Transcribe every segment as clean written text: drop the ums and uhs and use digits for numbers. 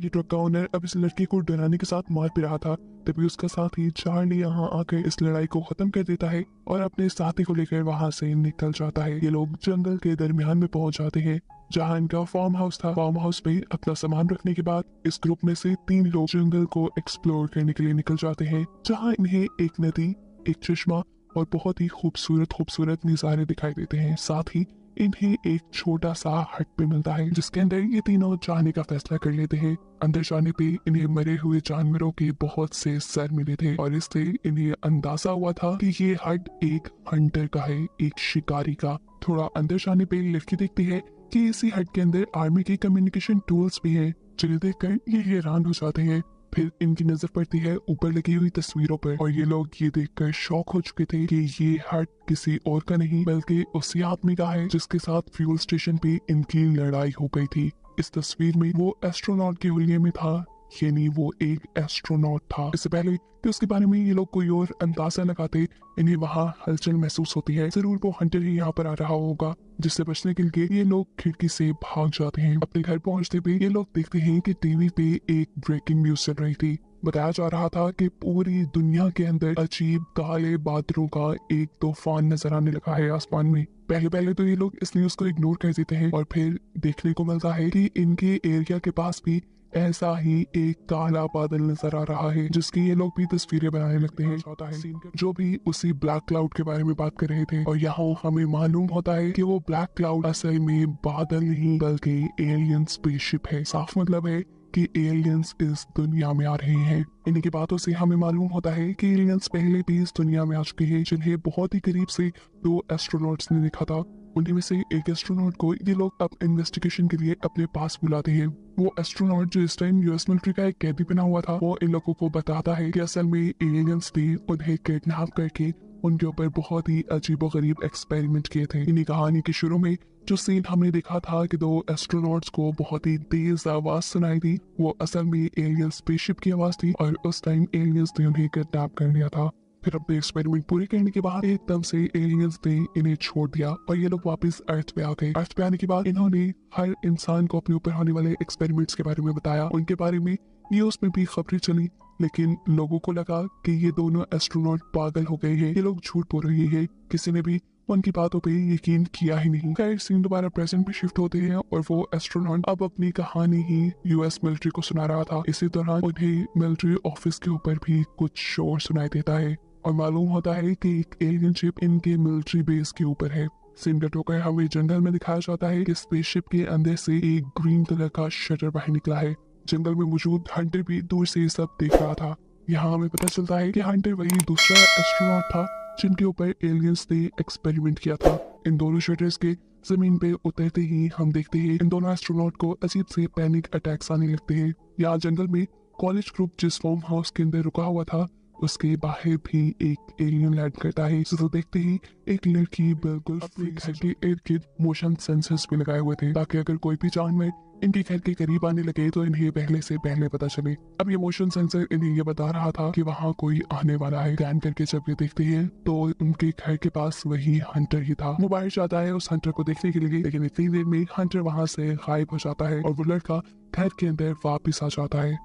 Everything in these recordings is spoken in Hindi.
ये ट्रक का ओनर अब इस लड़की को डराने के साथ मार भी रहा था। तभी उसका साथी चार्ली यहाँ आकर इस लड़ाई को खत्म कर देता है और अपने साथी को लेकर वहाँ से निकल जाता है। ये लोग जंगल के दरमियान में पहुंच जाते हैं जहाँ इनका फार्म हाउस था। फार्म हाउस में अपना सामान रखने के बाद इस ग्रुप में से 3 लोग जंगल को एक्सप्लोर करने के लिए निकल जाते हैं, जहाँ इन्हें एक नदी, एक चश्मा और बहुत ही खूबसूरत खूबसूरत नजारे दिखाई देते हैं। साथ ही इन्हें एक छोटा सा हट भी मिलता है जिसके अंदर ये तीनों जाने का फैसला कर लेते हैं। अंदर जाने पे इन्हें मरे हुए जानवरों के बहुत से सर मिले थे और इससे इन्हें अंदाजा हुआ था कि ये हट एक हंटर का है, एक शिकारी का। थोड़ा अंदर जाने पे लड़की देखती है कि इसी हट के अंदर आर्मी के कम्युनिकेशन टूल्स भी हैं, जिन्हें देखकर ये हैरान हो जाते हैं। फिर इनकी नजर पड़ती है ऊपर लगी हुई तस्वीरों पर और ये लोग ये देखकर शॉक हो चुके थे कि ये हट किसी और का नहीं बल्कि उसी आदमी का है जिसके साथ फ्यूल स्टेशन पे इनकी लड़ाई हो गई थी। इस तस्वीर में वो एस्ट्रोनॉट के हुलिये में था, यानी वो एक एस्ट्रोनॉट था। इससे पहले कि उसके बारे में ये लोग कोई और अंदाजा लगाते, इन्हें वहाँ हलचल महसूस होती है। जरूर वो हंटर ही यहाँ पर आ रहा होगा, जिससे बचने के लिए ये लोग खिड़की से भाग जाते हैं। अपने घर पहुंचते पे ये लोग देखते हैं कि टीवी पे एक ब्रेकिंग न्यूज चल रही थी। बताया जा रहा था कि पूरी दुनिया के अंदर अजीब काले बादलों का एक तूफान नजर आने लगा है आसमान में। पहले पहले तो ये लोग इस न्यूज को इग्नोर कर देते हैं और फिर देखने को मिलता है कि इनके एरिया के पास भी ऐसा ही एक काला बादल नजर आ रहा है जिसकी ये लोग भी तस्वीरें बनाने लगते हैं। होता है जो भी उसी ब्लैक क्लाउड के बारे में बात कर रहे थे और यहाँ हमें मालूम होता है कि वो ब्लैक क्लाउड असल में बादल नहीं बल्कि एलियन स्पेसशिप है। साफ मतलब है कि एलियंस इस दुनिया में आ रहे हैं। इन्हीं की बातों से हमें मालूम होता है कि एलियंस पहले भी इस दुनिया में आ चुके हैं, जिन्हें बहुत ही करीब से 2 एस्ट्रोनॉट्स ने देखा था। उन्हीं में से एक एस्ट्रोनॉट को ये लोग अब इन्वेस्टिगेशन के लिए अपने पास बुलाते हैं। वो एस्ट्रोनॉट जो इस टाइम यूएस मिलिट्री का एक कैदी बना हुआ था, वो इन लोगों को बताता है कि असल में एलियंस ने उन्हें किडनैप करके उनके ऊपर बहुत ही अजीबोगरीब एक्सपेरिमेंट किए थे। इन्हीं कहानी के शुरू में जो सीन हमने देखा था कि 2 एस्ट्रोनॉट्स को बहुत ही तेज आवाज सुनाई दी, वो असल में एलियन स्पेसशिप की आवाज थी और उस टाइम एलियंस ने उन्हें किडनैप कर लिया था। फिर अपने एक्सपेरिमेंट पूरे करने के बाद एकदम से एलियंस ने इन्हें छोड़ दिया और ये लोग वापस अर्थ पे आ गए। अर्थ पे आने के बाद इन्होंने हर इंसान को अपने ऊपर होने वाले एक्सपेरिमेंट्स के बारे में बताया। उनके बारे में न्यूज में भी खबरें चली, लेकिन लोगों को लगा कि ये दोनों एस्ट्रोनॉट पागल हो गए हैं, ये लोग झूठ बोल रहे हैं। किसी ने भी उनकी बातों पे यकीन किया ही नहीं। खैर सीन दोबारा प्रेजेंट में शिफ्ट होते हैं और वो एस्ट्रोनॉट अब अपनी कहानी ही यूएस मिलिट्री को सुना रहा था। इसी दौरान उन्हें मिलिट्री ऑफिस के ऊपर भी कुछ शोर सुनाई देता है और मालूम होता है कि एक एलियन शिप इनके मिलिट्री बेस के ऊपर है। सीन कट होकर हमें जंगल में दिखाया जाता है कि स्पेसशिप के अंदर से एक ग्रीन कलर का शटर बाहर निकला है। जंगल में मौजूद हंटर भी दूर से सब देख रहा था। यहाँ हमें पता चलता है कि हंटर वही दूसरा एस्ट्रोनॉट था जिनके ऊपर एलियंस ने एक्सपेरिमेंट किया था। इन दोनों शटर्स के जमीन पे उतरते ही हम देखते हैं इन दोनों एस्ट्रोनॉट को अजीब से पैनिक अटैक्स आने लगते हैं। यहाँ जंगल में कॉलेज ग्रुप जिस फार्म हाउस के अंदर रुका हुआ था उसके बाहर भी एक एलियन लैंड करता है। जिसे देखते ही एक लड़की बिल्कुल अपने घर के इर्द गिर्द मोशन सेंसर्स भी लगाए हुए थे ताकि अगर कोई भी जानवर इनके घर के करीब आने लगे तो इन्हें पहले से पहले पता चले। अब ये मोशन सेंसर इन्हें ये बता रहा था कि वहाँ कोई आने वाला है। स्कैन करके जब ये देखते हैं तो उनके घर के पास वही हंटर ही था। वो बाहर जाता है उस हंटर को देखने के लिए, लेकिन इतनी देर में हंटर वहाँ से गायब हो जाता है और वो लड़का घर के अंदर वापिस आ जाता है।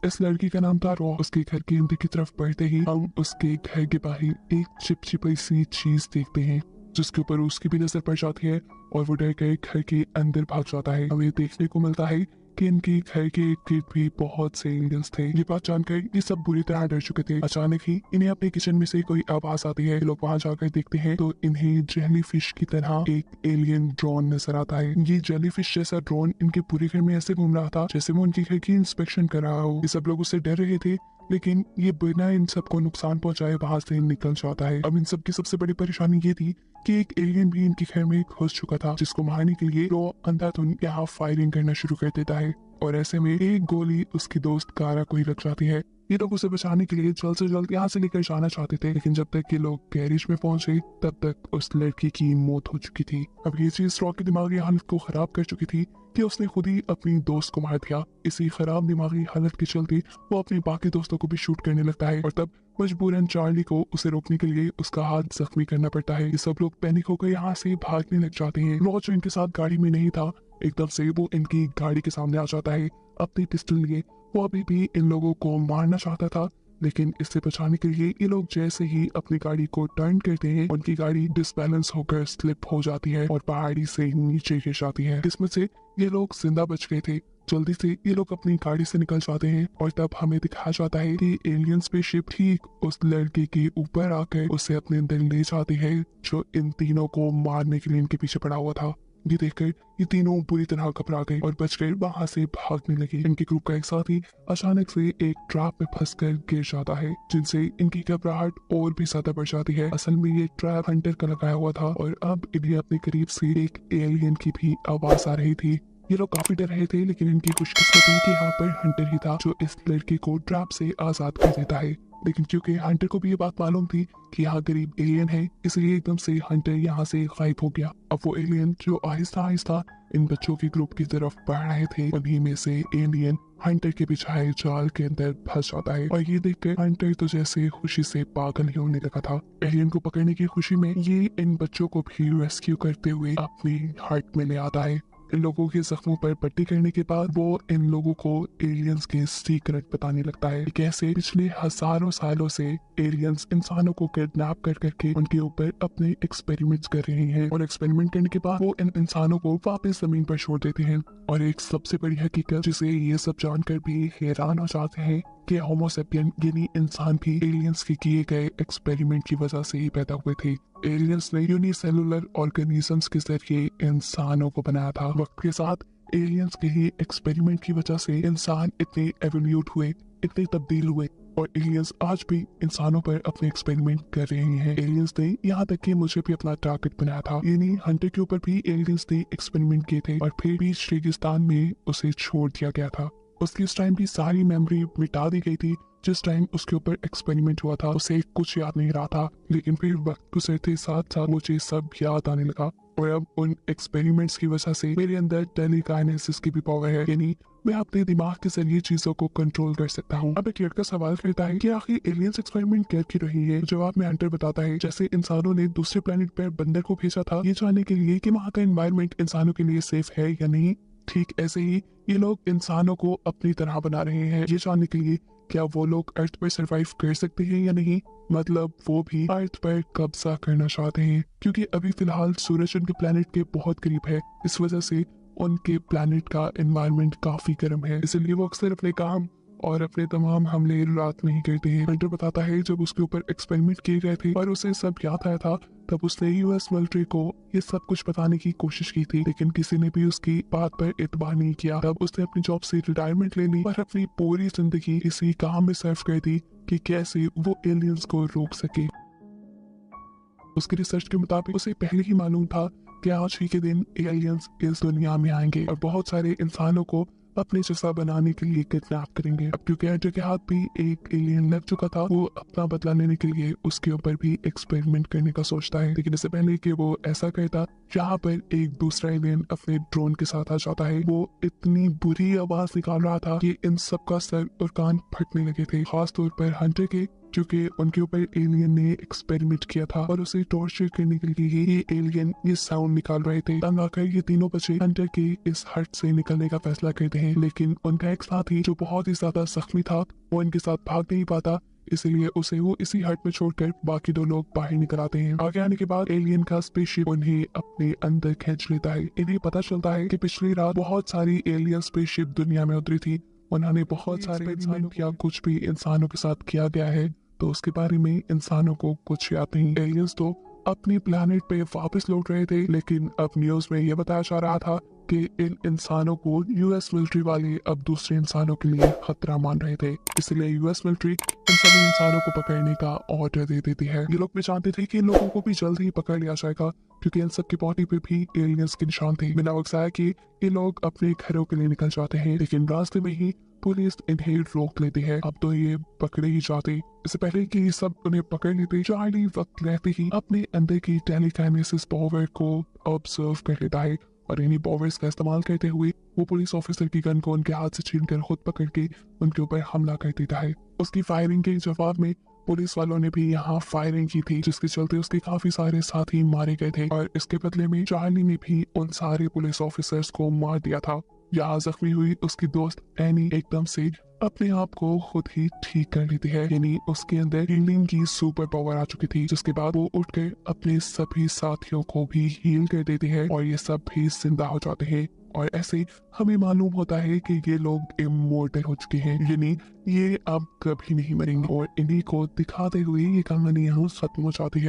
इस लड़की का नाम था रॉ। उसके घर के अंदर की तरफ बढ़ते ही हम उसके घर के बाहर एक चिपचिपी सी चीज देखते हैं जिसके ऊपर उसकी भी नजर पड़ जाती है और वो डर कर घर के अंदर भाग जाता है। हमें देखने को मिलता है कि इनके घर के इर्द भी बहुत से एलियंस थे। ये बात जानकर ये सब बुरी तरह डर चुके थे। अचानक ही इन्हें अपने किचन में से कोई आवाज आती है। लोग वहाँ जाकर देखते हैं तो इन्हें जेली फिश की तरह एक एलियन ड्रोन नजर आता है। ये जेली फिश जैसा ड्रोन इनके पूरे घर में ऐसे घूम रहा था जैसे वो उनके घर की इंस्पेक्शन कर रहा हो। ये सब लोग उससे डर रहे थे, लेकिन ये बिना इन सबको नुकसान पहुंचाए वहां से निकल जाता है। अब इन सब की सबसे बड़ी परेशानी ये थी कि एक एलियन भी इनके घर में घुस चुका था, जिसको मारने के लिए वो अंधाधुंध यहाँ फायरिंग करना शुरू कर देता है और ऐसे में एक गोली उसकी दोस्त कारा को ही लग जाती है। ये लोग उसे बचाने के लिए जल्द से जल्द यहाँ से लेकर जाना चाहते थे, लेकिन जब तक ये लोग गैरेज में पहुंचे तब तक उस लड़की की मौत हो चुकी थी। अब ये चीज रॉ की दिमागी हालत को खराब कर चुकी थी कि उसने खुद ही अपनी दोस्त को मार दिया। इसी खराब दिमागी हालत के चलते वो अपने बाकी दोस्तों को भी शूट करने लगता है और तब मजबूरन चार्ली को उसे रोकने के लिए उसका हाथ जख्मी करना पड़ता है। ये सब लोग पैनिक होकर यहाँ से भागने लग जाते हैं। रॉ जो इनके साथ गाड़ी में नहीं था एकदम से वो इनकी गाड़ी के सामने आ जाता है अपनी पिस्टल लिए। वो अभी भी इन लोगों को मारना चाहता था, लेकिन इससे बचाने के लिए ये लोग जैसे ही अपनी गाड़ी को टर्न करते हैं, उनकी गाड़ी डिसबैलेंस होकर स्लिप हो जाती है और पहाड़ी से नीचे गिर जाती है। इसमें से ये लोग जिंदा बच गए थे। जल्दी से ये लोग अपनी गाड़ी से निकल जाते हैं और तब हमें दिखाया जाता है कि एलियन स्पेसशिप ठीक उस लड़के के ऊपर आकर उसे अपने अंदर ले जाती है, जो इन तीनों को मारने के लिए इनके पीछे पड़ा हुआ था। ये देखकर ये तीनों बुरी तरह घबरा गए और बचकर वहां से भागने लगे। इनके ग्रुप का एक साथी अचानक से एक ट्रैप में फंसकर गिर जाता है, जिनसे इनकी घबराहट और भी ज्यादा बढ़ जाती है। असल में ये ट्रैप हंटर का लगाया हुआ था और अब इन्हें अपने करीब से एक एलियन की भी आवाज आ रही थी। ये लोग काफी डर रहे थे, लेकिन इनकी खुशकिस्मती कि यहाँ पर हंटर ही था जो इस लड़के को ट्रैप से आजाद कर देता है। लेकिन क्योंकि हंटर को भी ये बात मालूम थी कि यहाँ करीब एलियन है, इसलिए एकदम से हंटर यहाँ से गायब हो गया। अब वो एलियन जो आहिस्ता आहिस्ता इन बच्चों के ग्रुप की तरफ बढ़ रहे थे, उन्हीं में से एलियन हंटर के बिछाए जाल के अंदर फंस जाता है और ये देखकर हंटर तो जैसे खुशी से पागल ही होने लगा था। एलियन को पकड़ने की खुशी में ये इन बच्चों को भी रेस्क्यू करते हुए अपनी हट में ले आता है। इन लोगों के जख्मों पर पट्टी करने के बाद वो इन लोगों को एलियंस के सीक्रेट बताने लगता है कि कैसे पिछले हजारों सालों से एलियंस इंसानों को किडनैप कर करके उनके ऊपर अपने एक्सपेरिमेंट्स कर रहे हैं और एक्सपेरिमेंट करने के बाद वो इन इंसानों को वापस जमीन पर छोड़ देते हैं। और एक सबसे बड़ी हकीकत जिसे ये सब जानकर भी हैरान हो जाते हैं कि होमो सेपियन यानी इंसान भी एलियंस के किए गए एक्सपेरिमेंट की वजह से ही पैदा हुए थे। एलियंस ने यूनिसेलुलर ऑर्गेनिजम्स के जरिए इंसानों को बनाया था। वक्त के साथ एलियंस के ही एक्सपेरिमेंट की वजह से इंसान इतने एवोल्यूट हुए, इतने तब्दील हुए और एलियंस आज भी इंसानों पर अपने एक्सपेरिमेंट कर रहे हैं। एलियंस ने यहाँ तक कि मुझे भी अपना टारगेट बनाया था, यानी हंटर के ऊपर भी एलियंस ने एक्सपेरिमेंट किए थे और फिर भी रेगिस्तान में उसे छोड़ दिया गया था। उसकी उस टाइम भी सारी मेमोरी मिटा दी गई थी। जिस टाइम उसके ऊपर एक्सपेरिमेंट हुआ था उसे कुछ याद नहीं रहा था, लेकिन फिर वक्त गुजरते साथ साथ मुझे सब याद आने लगा और अब उन एक्सपेरिमेंट्स की वजह से मेरे अंदर टेलीकाइनेसिस की भी पावर है, यानी मैं अपने दिमाग के जरिए चीजों को कंट्रोल कर सकता हूँ। अब एक लड़का सवाल करता है कि आखिर एलियंस एक्सपेरिमेंट कर क्यों रही है। जवाब में हंटर बताता है जैसे इंसानों ने दूसरे प्लेनेट पर बंदर को भेजा था ये जानने के लिए कि वहाँ का एनवायरनमेंट इंसानों के लिए सेफ है या नहीं, ठीक ऐसे ही ये लोग इंसानों को अपनी तरह बना रहे हैं ये जानने के लिए क्या वो लोग अर्थ पर सरवाइव कर सकते हैं या नहीं। मतलब वो भी अर्थ पर कब्जा करना चाहते हैं, क्योंकि अभी फिलहाल सूरज उनके प्लेनेट के बहुत करीब है। इस वजह से उनके प्लेनेट का एनवायरनमेंट काफी गर्म है, इसलिए वो अक्सर अपने काम और अपने तमाम हमले रात में ही करते हैं। हंटर बताता है जब उसके ऊपर एक्सपेरिमेंट किए गए थे और उसे सब याद आया था, तब उसने यूएस मिलिट्री को ये सब कुछ बताने की कोशिश की थी, लेकिन किसी ने भी उसकी बात पर एतबार नहीं किया। तब उसने अपनी जॉब से रिटायरमेंट ले ली और अपनी पूरी जिंदगी इसी काम में सर्व कर दी कि कैसे वो एलियंस को रोक सके। उसकी रिसर्च के मुताबिक उसे पहले ही मालूम था कि आज ही के दिन एलियंस इस दुनिया में आएंगे और बहुत सारे इंसानों को अपने जैसा बनाने के लिए किडनैप करेंगे। अब क्योंकि हंटर के हाथ भी एक एलियन लग चुका था, वो अपना बदला लेने के लिए उसके ऊपर भी एक्सपेरिमेंट करने का सोचता है, लेकिन इससे पहले कि वो ऐसा करता, यहाँ पर एक दूसरा एलियन अपने ड्रोन के साथ आ जाता है। वो इतनी बुरी आवाज निकाल रहा था कि इन सबका सर और कान फटने लगे थे, खास तौर पर हंटर के, क्योंकि उनके ऊपर एलियन ने एक्सपेरिमेंट किया था और उसे टॉर्चर करने के लिए ये एलियन ये साउंड निकाल रहे थे। तंग आकर ये तीनों बच्चे हंटर के इस हट से निकलने का फैसला करते हैं, लेकिन उनका एक साथी जो बहुत ही ज्यादा जख्मी था वो इनके साथ भाग नहीं पाता, इसलिए उसे वो इसी हट में छोड़कर बाकी दो लोग बाहर निकल आते हैं। आगे आने के बाद एलियन का स्पेसशिप उन्हें अपने अंदर खींच लेता है। इन्हें पता चलता है कि पिछली रात बहुत सारी एलियन स्पेसशिप दुनिया में उतरी थी, उन्होंने बहुत सारे एक्सपेरिमेंट या कुछ भी इंसानों के साथ किया गया है, तो उसके बारे में इंसानों को कुछ याद नहीं। एलियंस तो अपनी प्लेनेट पे वापस लौट रहे थे, लेकिन अब न्यूज में यह बताया जा रहा था कि इन इंसानों को यूएस मिलिट्री वाले अब दूसरे इंसानों के लिए खतरा मान रहे थे, इसलिए यूएस मिलिट्री इन सभी इंसानों को पकड़ने का ऑर्डर दे देती है। ये लोग भी जानते थे कि इन लोगों को भी जल्द ही पकड़ लिया जाएगा, क्योंकि इन सब की बॉडी पे भी एलियंस के निशान थे। बिना वक्त आया कि ये लोग अपने घरों के लिए निकल जाते हैं, लेकिन रास्ते में ही पुलिस इन्हें रोक लेती है। अब तो ये पकड़े ही जाते, इससे पहले कि ये सब उन्हें पकड़ लेते, चार्ली वक्त रहते ही अपने अंदर की टेलीकाइनेसिस पावर को ऑब्जर्व कर लेता है और इन्हीं पावर्स का इस्तेमाल करते हुए वो पुलिस ऑफिसर की गन को उनके हाथ से छीनकर खुद पकड़ के उनके ऊपर हमला कर देता है। उसकी फायरिंग के जवाब में पुलिस वालों ने भी यहाँ फायरिंग की थी, जिसके चलते उसके काफी सारे साथी मारे गए थे और इसके बदले में चार्ली ने भी उन सारे पुलिस ऑफिसर्स को मार दिया था। यहाँ जख्मी हुई उसकी दोस्त एनी एकदम से अपने आप को खुद ही ठीक कर लेती है, यानी उसके अंदर हीलिंग की सुपर पावर आ चुकी थी, जिसके बाद वो उठकर अपने सभी साथियों को भी हील कर देती है और ये सब भी जिंदा हो जाते हैं। और ऐसे हमें मालूम होता है कि ये लोग इमोर्टल हो चुके हैं, यानी ये अब कभी नहीं मरेंगे और इन्हीं को दिखाते हुए ये कहानी यहाँ खत्म हो जाती है।